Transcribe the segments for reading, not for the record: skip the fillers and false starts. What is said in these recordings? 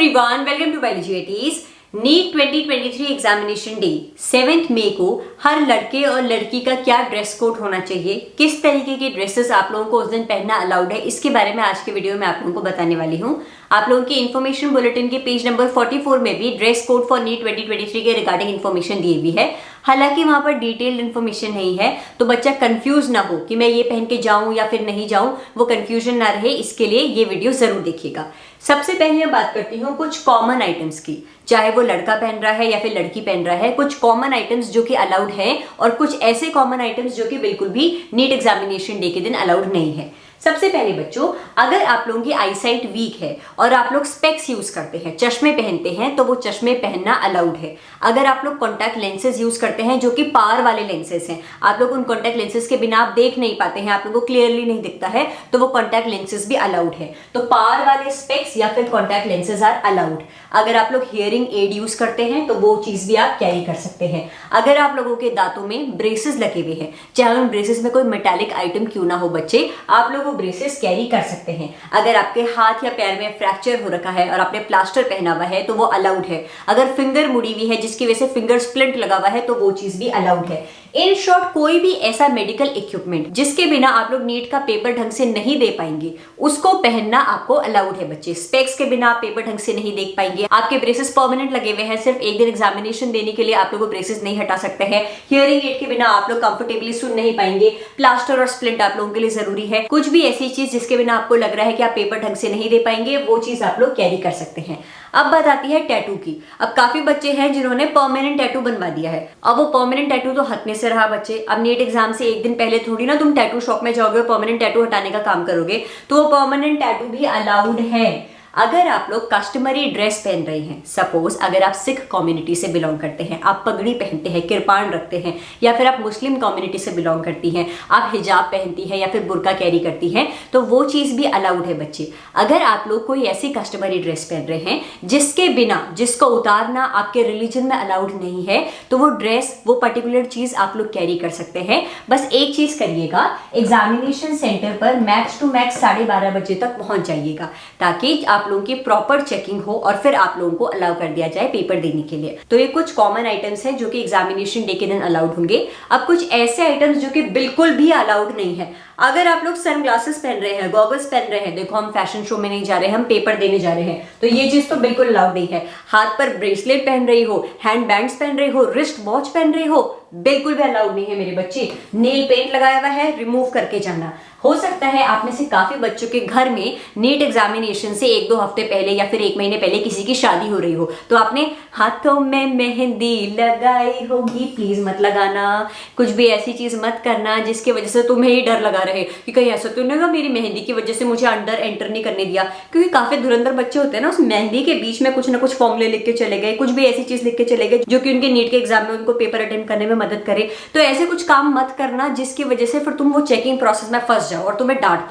Everyone, welcome to biology eighties. NEET 2023 examination day 7 मई को हर लड़के और लड़की का क्या ड्रेस कोड होना चाहिए, किस तरीके के ड्रेसेस आप लोगों को उस दिन पहनना अलाउड है, इसके बारे में आज के वीडियो में आप लोगों को बताने वाली हूँ। आप लोगों की इन्फॉर्मेशन बुलेटिन के पेज नंबर 44 में भी ड्रेस कोड फॉर नीट 2023 के रिगार्डिंग इन्फॉर्मेशन दी हुई है। हालांकि वहां पर डिटेल्ड इन्फॉर्मेशन नहीं है, तो बच्चा कंफ्यूज ना हो कि मैं ये पहन के जाऊं या फिर नहीं जाऊं, वो कंफ्यूजन ना रहे, इसके लिए ये वीडियो जरूर देखिएगा। सबसे पहले मैं बात करती हूँ कुछ कॉमन आइटम्स की, चाहे वो लड़का पहन रहा है या फिर लड़की पहन रहा है। कुछ कॉमन आइटम्स जो कि अलाउड हैं और कुछ ऐसे कॉमन आइटम्स जो कि बिल्कुल भी नीट एग्जामिनेशन डे के दिन अलाउड नहीं है। सबसे पहले बच्चों, अगर आप लोगों की आईसाइट वीक है और आप लोग स्पेक्स यूज करते हैं, चश्मे पहनते हैं, तो वो चश्मे पहनना अलाउड है। अगर आप लोग कॉन्टैक्ट लेंसेज यूज करते हैं जो कि पावर वाले लेंसेज हैं, आप लोग उन कॉन्टैक्ट लेंसेज के बिना आप देख नहीं पाते हैं, आप लोगों को क्लियरली नहीं दिखता है, तो वो कॉन्टैक्ट लेंसेज भी अलाउड है। तो पावर वाले स्पेक्स या फिर कॉन्टैक्ट लेंसेज आर अलाउड। अगर आप लोग हियरिंग एड यूज करते हैं तो वो चीज भी आप कैरी कर सकते हैं। अगर आप लोगों के दांतों में ब्रेसेस लगे हुए हैं, चाहे उन ब्रेसेस में कोई मेटालिक आइटम क्यों ना हो बच्चे, आप लोग वो ब्रेसेस कैरी कर सकते हैं। अगर आपके हाथ या पैर में फ्रैक्चर हो रखा है और आपने प्लास्टर पहना हुआ है तो वो अलाउड है। अगर फिंगर मुड़ी हुई है जिसकी वजह से फिंगर स्प्लिंट लगा हुआ है तो वो चीज भी अलाउड है। इन शॉर्ट, कोई भी ऐसा मेडिकल इक्विपमेंट जिसके बिना आप लोग नीट का पेपर ढंग से नहीं दे पाएंगे, उसको पहनना आपको अलाउड है बच्चे। स्पेक्स के बिना आप पेपर ढंग से नहीं देख पाएंगे। आपके ब्रेसेस परमानेंट लगे हुए हैं, सिर्फ एक दिन एग्जामिनेशन देने के लिए आप लोग ब्रेसेस नहीं हटा सकते हैं। हियरिंग एड के बिना आप लोग कंफर्टेबली सुन नहीं पाएंगे। प्लास्टर और स्प्लिंट आप लोगों के लिए जरूरी है। कुछ भी ऐसी चीज जिसके बिना आपको लग रहा है कि आप पेपर ढंग से नहीं दे पाएंगे, वो चीज आप लोग कैरी कर सकते हैं। अब बात आती है टैटू की। अब काफी बच्चे हैं जिन्होंने परमानेंट टैटू बनवा दिया है। अब वो परमानेंट टैटू तो हटने से रहा बच्चे। अब नीट एग्जाम से एक दिन पहले थोड़ी ना तुम टैटू शॉप में जाओगे और परमानेंट टैटू हटाने का काम करोगे, तो वो परमानेंट टैटू भी अलाउड है। अगर आप लोग कस्टमरी ड्रेस पहन रहे हैं, सपोज अगर आप सिख कम्युनिटी से बिलोंग करते हैं, आप पगड़ी पहनते हैं, किरपान रखते हैं, या फिर आप मुस्लिम कम्युनिटी से बिलोंग करती हैं, आप हिजाब पहनती हैं या फिर बुर्का कैरी करती हैं, तो वो चीज भी अलाउड है बच्चे। अगर आप लोग कोई ऐसी कस्टमरी ड्रेस पहन रहे हैं जिसके बिना, जिसको उतारना आपके रिलीजन में अलाउड नहीं है, तो वो ड्रेस, वो पर्टिकुलर चीज आप लोग कैरी कर सकते हैं। बस एक चीज करिएगा, एग्जामिनेशन सेंटर पर मैक्स टू मैक्स 12:30 बजे तक पहुंच जाइएगा, ताकि आप लोगों की प्रॉपर चेकिंग हो और फिर आप लोगों को अलाउ कर दिया जाए पेपर देने के लिए। तो ये कुछ कॉमन आइटम्स हैं जो कि एग्जामिनेशन डे के दिन अलाउड होंगे। अब कुछ ऐसे आइटम्स जो कि बिल्कुल भी अलाउड नहीं है। अगर आप लोग सनग्लासेस पहन रहे हैं, गॉगल्स पहन रहे हैं, देखो हम फैशन शो में नहीं जा रहे हैं, हम पेपर देने जा रहे हैं, तो ये चीज तो बिल्कुल अलाउड नहीं है। हाथ पर ब्रेसलेट पहन रही हो, हैंड बैंड्स पहन रही हो, रिस्ट वॉच पहन रही हो, बिल्कुल भी अलाउड नहीं है मेरे बच्चे। नेल पेंट लगाया हुआ है, रिमूव करके जाना। हो सकता है आप में से काफी बच्चों के घर में नीट एग्जामिनेशन से 1-2 हफ्ते पहले या फिर 1 महीने पहले किसी की शादी हो रही हो, तो आपने हाथों में मेहंदी लगाई होगी। प्लीज मत लगाना, कुछ भी ऐसी चीज मत करना जिसकी वजह से तुम्हें ही डर लगा रहे कि कहीं ऐसा तो नहीं होगा मेरी मेहंदी की वजह से मुझे अंदर एंटर नहीं करने दिया। क्योंकि काफी धुरंधर बच्चे होते हैं ना, उस मेहंदी के बीच में कुछ ना कुछ फॉर्मूले लिख के चले गए, कुछ भी ऐसी चीज लिख के चले गए जो कि उनके नीट के एग्जाम में उनको पेपर अटेम्प्ट करने में मदद करे। तो ऐसे कुछ काम मत करना जिसकी वजह से फिर तुम वो चेकिंग प्रोसेस में फंस जाओ और तुम्हें डांट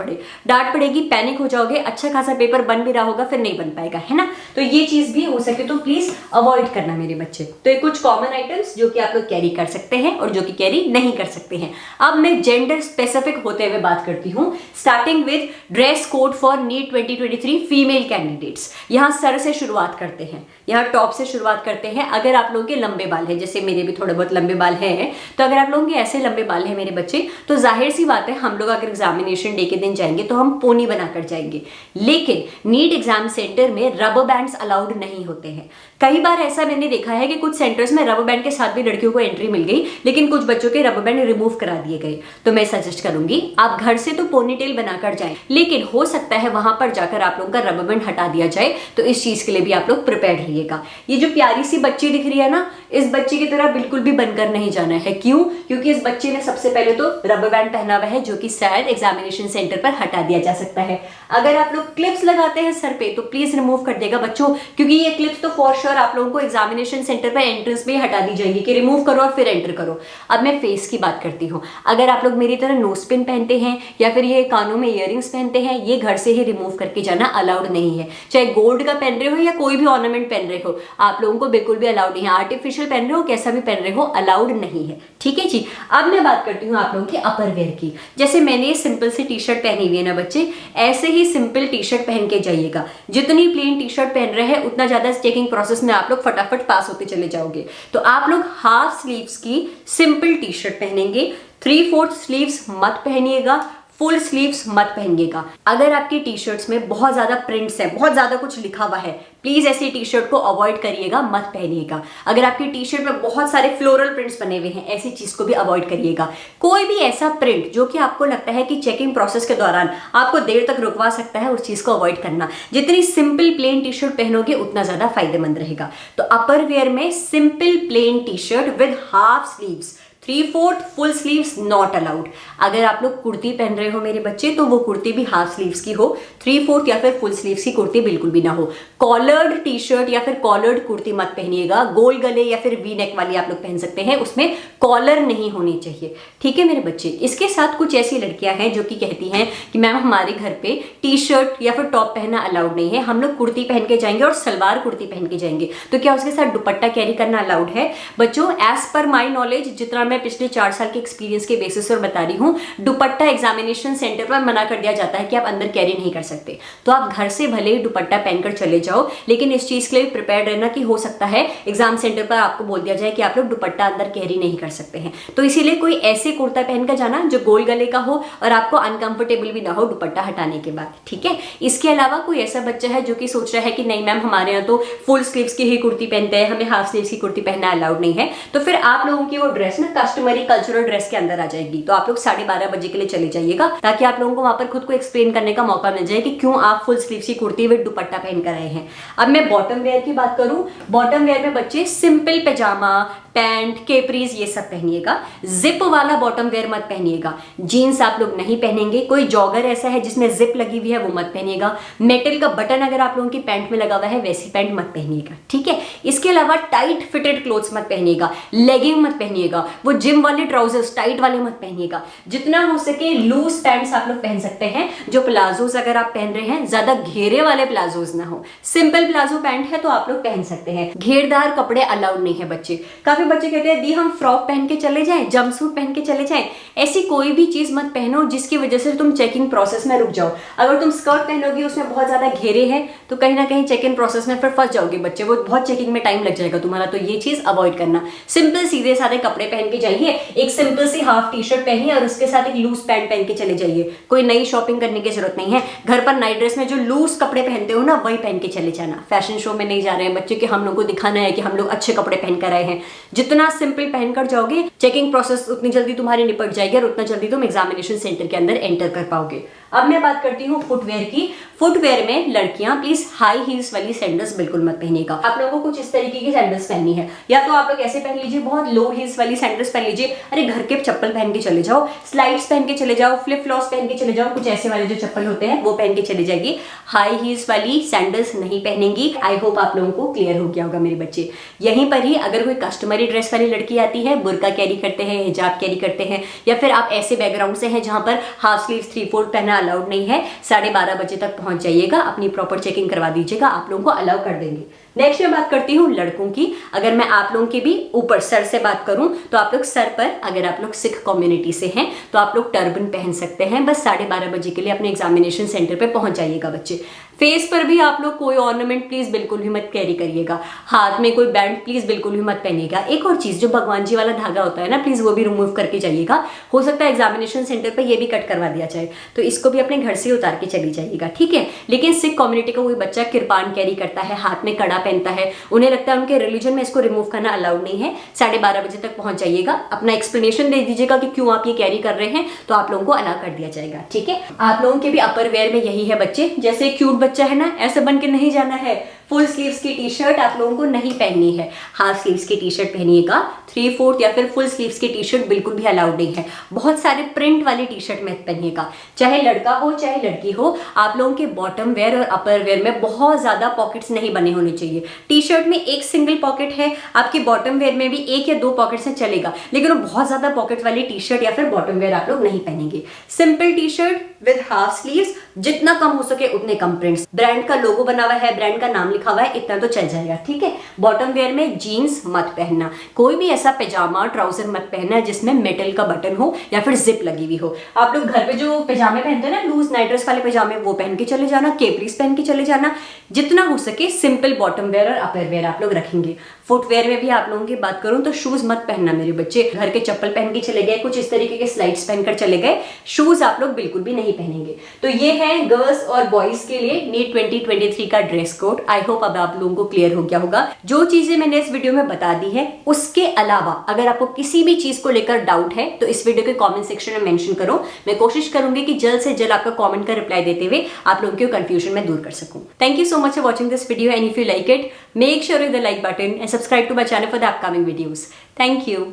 पड़ेगी, पैनिक हो जाओगे, अच्छा खासा पेपर बन भी रहा होगा, फिर नहीं बन पाएगा, है ना। तो ये चीज भी हो सके तो प्लीज अवॉइड करना मेरे बच्चे। तो ये कुछ कॉमन आइटम्स जो कि आप लोग कैरी कर सकते हैं और जो कि कैरी नहीं कर सकते हैं। अब मैं जेंडर स्पेसिफिक होते हुए बात करती हूँ, starting with dress code for NEET 2023 female candidates. यहाँ सर से शुरुआत करते हैं, यहाँ टॉप से शुरुआत करते हैं। अगर आप लोगों के लंबे बाल है, जैसे मेरे भी थोड़े बहुत लंबे बाल हैं, तो अगर आप लोगों के ऐसे लंबे बाल हैं मेरे बच्चे, तो जाहिर सी बात है हम लोग अगर एग्जामिनेशन डे के दिन जाएंगे तो हम पोनी बनाकर जाएंगे। लेकिन नीट एग्जाम सेंटर में रबर बैंड्स अलाउड नहीं होते हैं। कई बार ऐसा मैंने देखा है कि कुछ सेंटर्स में रबर बैंड के साथ भी लड़कियों को एंट्री मिल गई, लेकिन कुछ बच्चों के रबर बैंड रिमूव करा दिए गए। तो मैं सजेस्ट करूंगी आप घर से तो पोनीटेल बनाकर जाएं, लेकिन हो सकता है वहां पर जाकर आप लोगों का रबर बैंड हटा दिया जाए, तो इस चीज के लिए भी आप लोग प्रिपेयर रहिएगा। ये जो प्यारी सी बच्ची दिख रही है ना, इस बच्ची की तरह बिल्कुल भी बनकर नहीं जाना है। क्यों? क्योंकि इस बच्चे ने सबसे पहले तो रबर बैंड पहना हुआ है जो कि शायद एग्जामिनेशन सेंटर पर हटा दिया जा सकता है। अगर आप लोग क्लिप्स लगाते हैं सर पे तो प्लीज रिमूव कर देगा बच्चों, क्योंकि ये क्लिप्स तो फॉर श्योर आप लोगों को एग्जामिनेशन सेंटर पर एंट्रेंस में हटा दी जाएगी कि रिमूव करो और फिर एंटर करो। अब मैं फेस की बात करती हूँ। अगर आप लोग मेरी तरह नोज पिन पहनते हैं या फिर ये कानों में इयररिंग्स पहनते हैं, ये घर से ही रिमूव करके जाना अलाउड नहीं है। चाहे गोल्ड का पहन रहे हो या कोई भी ऑर्नामेंट पहन रहे हो, आप लोगों को बिल्कुल भी अलाउड नहीं है। आर्टिफिशियल पहन रहे हो, कैसा भी पहन रहे हो, अलाउड नहीं है। ठीक है जी। अब मैं बात करती हूँ आप लोगों के अपर वेयर की। जैसे मैंने सिंपल सी टी शर्ट पहनी हुई है ना बच्चे, ऐसे ही सिंपल टी शर्ट पहन के जाइएगा। जितनी प्लेन टी शर्ट पहन रहे हैं उतना ज्यादा चेकिंग प्रोसेस में आप लोग फटाफट पास होते चले जाओगे। तो आप लोग हाफ स्लीव्स की सिंपल टी शर्ट पहनेंगे, 3/4 स्लीव्स मत पहनिएगा, फुल स्लीव्स मत पहनिएगा। अगर आपकी टी शर्ट्स में बहुत ज्यादा प्रिंट्स है, बहुत ज्यादा कुछ लिखा हुआ है, प्लीज ऐसी टी शर्ट को अवॉइड करिएगा, मत पहनिएगा। अगर आपकी टी शर्ट में बहुत सारे फ्लोरल प्रिंट्स बने हुए हैं, ऐसी चीज को भी अवॉइड करिएगा। कोई भी ऐसा प्रिंट जो कि आपको लगता है कि चेकिंग प्रोसेस के दौरान आपको देर तक रुकवा सकता है, उस चीज को अवॉइड करना। जितनी सिंपल प्लेन टी शर्ट पहनोगे उतना ज्यादा फायदेमंद रहेगा। तो अपर वेयर में simple plain T shirt with half sleeves, 3/4 full sleeves not allowed. अगर आप लोग कुर्ती पहन रहे हो मेरे बच्चे, तो वो कुर्ती भी हाफ स्लीव्स की हो, 3/4 या फिर फुल स्लीव्स की कुर्ती बिल्कुल भी ना हो। कॉलर्ड टी शर्ट या फिर कॉलर्ड कुर्ती मत पहनिएगा। गोल गले या फिर वी नेक वाली आप लोग पहन सकते हैं, उसमें कॉलर नहीं होनी चाहिए। ठीक है मेरे बच्चे। इसके साथ कुछ ऐसी लड़कियां हैं जो कि कहती हैं कि मैम हमारे घर पे टी शर्ट या फिर टॉप पहनना अलाउड नहीं है, हम लोग कुर्ती पहन के जाएंगे और सलवार कुर्ती पहन के जाएंगे, तो क्या उसके साथ दुपट्टा कैरी करना अलाउड है? बच्चों, एज पर माई नॉलेज, जितना मैं पिछले 4 साल के एक्सपीरियंस के बेसिस पर बता रही हूँ, दुपट्टा एग्जामिनेशन सेंटर पर मना कर दिया जाता है कि आप अंदर कैरी नहीं कर सकते। तो आप घर से भले ही दुपट्टा पहनकर चले जाओ, लेकिन इस चीज के लिए प्रिपेयर रहना कि हो सकता है एग्जाम सेंटर पर आपको बोल दिया जाए कि आप लोग दुपट्टा अंदर कैरी नहीं कर सकते हैं। तो इसीलिए कोई ऐसे कुर्ता पहनकर जाना जो गोल गले का हो और आपको अनकंफर्टेबल भी ना हो दुपट्टा हटाने के बाद। ठीक है। इसके अलावा कोई ऐसा बच्चा है जो कि सोच रहा है कि नहीं मैम हमारे यहाँ तो फुल स्लीव्स की ही कुर्ती पहनते हैं, हमें हाफ स्लीव्स की कुर्ती पहनना अलाउड नहीं है, तो फिर आप लोगों की वो ड्रेस ना कस्टमरी कल्चरल ड्रेस के अंदर आ जाएगी। तो आप लोग 12:30 बजे के लिए चले जाइएगा, ताकि आप लोगों को वहां पर खुद को एक्सप्लेन करने का मौका मिल जाए कि क्यों आप फुल स्लीव्स की कुर्ती विद दुपट्टा पहन कर आए हैं। अब मैं बॉटम वेयर की बात करूं, बॉटम वेयर में बच्चे सिंपल पैजामा, पैंट, केपरीज ये सब पहनिएगा। जिप वाला बॉटम वेयर मत पहनिएगा। जीन्स आप लोग नहीं पहनेंगे। कोई जॉगर ऐसा है जिसमें जिप लगी हुई है वो मत पहनिएगा। मेटल का बटन अगर आप लोगों की पैंट में लगा हुआ है वैसी पैंट मत पहनिएगा। ठीक है। इसके अलावा टाइट फिटेड क्लोथ्स मत पहनिएगा, लेगिंग मत पहनिएगा, वो जिम वाले ट्राउजर्स टाइट वाले मत पहनिएगा। जितना हो सके लूज पैंट्स आप लोग पहन सकते हैं। जो प्लाजोस अगर आप पहन रहे हैं, ज्यादा घेरे वाले प्लाजोस ना हो। सिंपल प्लाजो पैंट है तो आप लोग पहन सकते हैं। घेरदार कपड़े अलाउड नहीं है बच्चे। काफी बच्चे कहते हैं दी हम फ्रॉक पहन के चले जाएं, जंपसूट पहन के चले जाएं। ऐसी कोई भी चीज मत पहनो जिसकी वजह से तुम चेकिंग प्रोसेस में रुक जाओ। अगर तुम स्कर्ट पहनोगे उसमें बहुत ज्यादा घेरे हैं तो कहीं ना कहीं चेकिंग प्रोसेस में फिर फंस जाओगे बच्चे, वो बहुत चेकिंग में टाइम लग जाएगा तुम्हारा। तो ये चीज अवॉइड करना। सिंपल सीधे साधे कपड़े पहन के जाइए। एक सिंपल सी हाफ टी शर्ट पहनिए और उसके साथ एक लूज पैंट पहन के चले जाइए। कोई नई शॉपिंग करने की जरूरत नहीं है। घर पर नाइट ड्रेस में जो लूज कपड़े पहनते हो ना, वही पहन के चले जाना। फैशन शो में नहीं जा रहे हैं बच्चे कि हम लोग को दिखाना है कि हम लोग अच्छे कपड़े पहनकर आए हैं। जितना सिंपल पहनकर जाओगे, चेकिंग प्रोसेस उतनी जल्दी तुम्हारी निपट जाएगी और उतना जल्दी तुम एग्जामिनेशन सेंटर के अंदर एंटर कर पाओगे। अब मैं बात करती हूँ फुटवेयर की। फुटवेयर में लड़कियां प्लीज हाई हील्स वाली सैंडल्स बिल्कुल मत पहनिएगा। आप लोगों को कुछ इस तरीके की सैंडल्स पहननी है, या तो आप लोग ऐसे पहन लीजिए, बहुत लो हील्स वाली सैंडल्स पहन लीजिए। अरे घर के चप्पल पहन के चले जाओ, स्लाइड्स पहन के चले जाओ, फ्लिप फ्लॉप्स पहन के चले जाओ, कुछ ऐसे वाले जो चप्पल होते हैं वो पहन के चले जाइए। हाई हील्स वाली सैंडल्स नहीं पहनेंगी। आई होप आप लोगों को क्लियर हो गया होगा मेरे बच्चे। यहीं पर ही अगर कोई कस्टमरी ड्रेस वाली लड़की आती है, बुर्का कैरी करते हैं, हिजाब कैरी करते हैं, या फिर आप ऐसे बैकग्राउंड से हैं जहां पर हाफ स्लीव्स 3/4 पहनना अलाउड नहीं है, 12:30 बजे तक पहुंच जाइएगा, अपनी प्रॉपर चेकिंग करवा दीजिएगा, आप लोगों को अलाउ कर देंगे। नेक्स्ट मैं बात करती हूँ लड़कों की। अगर मैं आप लोगों के भी ऊपर सर से बात करूं तो आप लोग सर पर, अगर आप लोग सिख कम्युनिटी से हैं तो आप लोग टर्बन पहन सकते हैं। बस 12:30 बजे के लिए अपने एग्जामिनेशन सेंटर पे पहुंच जाइएगा बच्चे। फेस पर भी आप लोग कोई ऑर्नामेंट प्लीज बिल्कुल भी मत कैरी करिएगा। हाथ में कोई बैंड प्लीज बिल्कुल भी मत पहनिएगा। एक और चीज, जो भगवान जी वाला धागा होता है ना, प्लीज वो भी रिमूव करके जाइएगा। हो सकता है एग्जामिनेशन सेंटर पर ये भी कट करवा दिया जाए, तो इसको भी अपने घर से उतार के चली जाइएगा। ठीक है। लेकिन सिख कम्युनिटी का कोई बच्चा किरपान कैरी करता है, हाथ में कड़ा पहनता है, उन्हें लगता है उनके रिलीजन में इसको रिमूव करना अलाउड नहीं है, 12:30 बजे तक पहुंच जाइएगा। अपना एक्सप्लेनेशन दे दीजिएगा कि क्यों आप ये कैरी कर रहे हैं, तो आप लोगों को अलाउ कर दिया जाएगा। ठीक है। आप लोगों के भी अपर वेयर में यही है बच्चे। जैसे क्यूट बच्चा है ना, ऐसे बन के नहीं जाना है। फुल स्लीव्स की टी शर्ट आप लोगों को नहीं पहननी है, हाफ स्लीव्स की टी शर्ट पहनिएगा। 3/4 या फिर फुल स्लीव्स की टी शर्ट बिल्कुल भी अलाउड नहीं है। बहुत सारे प्रिंट वाली टी शर्ट मत पहनिएगा, चाहे लड़का हो चाहे लड़की हो। आप लोगों के बॉटम वेयर और अपर वेयर में बहुत ज्यादा पॉकेट्स नहीं बने होने चाहिए। टी शर्ट में एक सिंगल पॉकेट है, आपकी बॉटम वेयर में भी 1 या 2 पॉकेट से चलेगा, लेकिन वो बहुत ज्यादा पॉकेट वाली टी शर्ट या फिर बॉटम वेयर आप लोग नहीं पहनेंगे। Simple T shirt, with half sleeves, जितना कम हो सके उतने कम प्रिंट्स, ब्रांड का लोगो बना हुआ है, ब्रांड का नाम लिखा हुआ है, इतना तो चल जाएगा, ठीक है। बॉटम वेयर में जीन्स मत पहनना, कोई भी ऐसा पैजामा ट्राउजर मत पहनना जिसमें मेटल का बटन हो या फिर जिप लगी हुई हो। आप लोग घर पे जो पैजामे पहनते हैं ना, लूज नाइट ड्रेस वाले पैजामे, वो पहन के चले जाना, केपरीज पहन के चले जाना। जितना हो सके सिंपल बॉटम वेयर और अपर वेयर आप लोग रखेंगे। फुटवेयर में भी आप लोगों की बात करूं तो शूज मत पहनना मेरे बच्चे, घर के चप्पल पहन के चले गए, कुछ इस तरीके के स्लाइड्स पहनकर चले गए, शूज आप लोग बिल्कुल भी नहीं पहनेंगे। तो ये है गर्ल्स और बॉयज के लिए नीट 2023 का ड्रेस कोड। आई होप अब आप लोगों को क्लियर हो गया होगा। जो चीजें मैंने इस वीडियो में बता दी है, उसके अलावा अगर आपको किसी भी चीज को लेकर डाउट है तो इस वीडियो के कॉमेंट सेक्शन में मेंशन करो। मैं कोशिश करूंगी कि जल्द से जल्द आपका कॉमेंट का रिप्लाई देते हुए आप लोगों के कंफ्यूजन में दूर कर सकूं। Thank you so much for watching this video, and if you like it, make sure you hit the like button and subscribe to my channel for the upcoming videos. Thank you.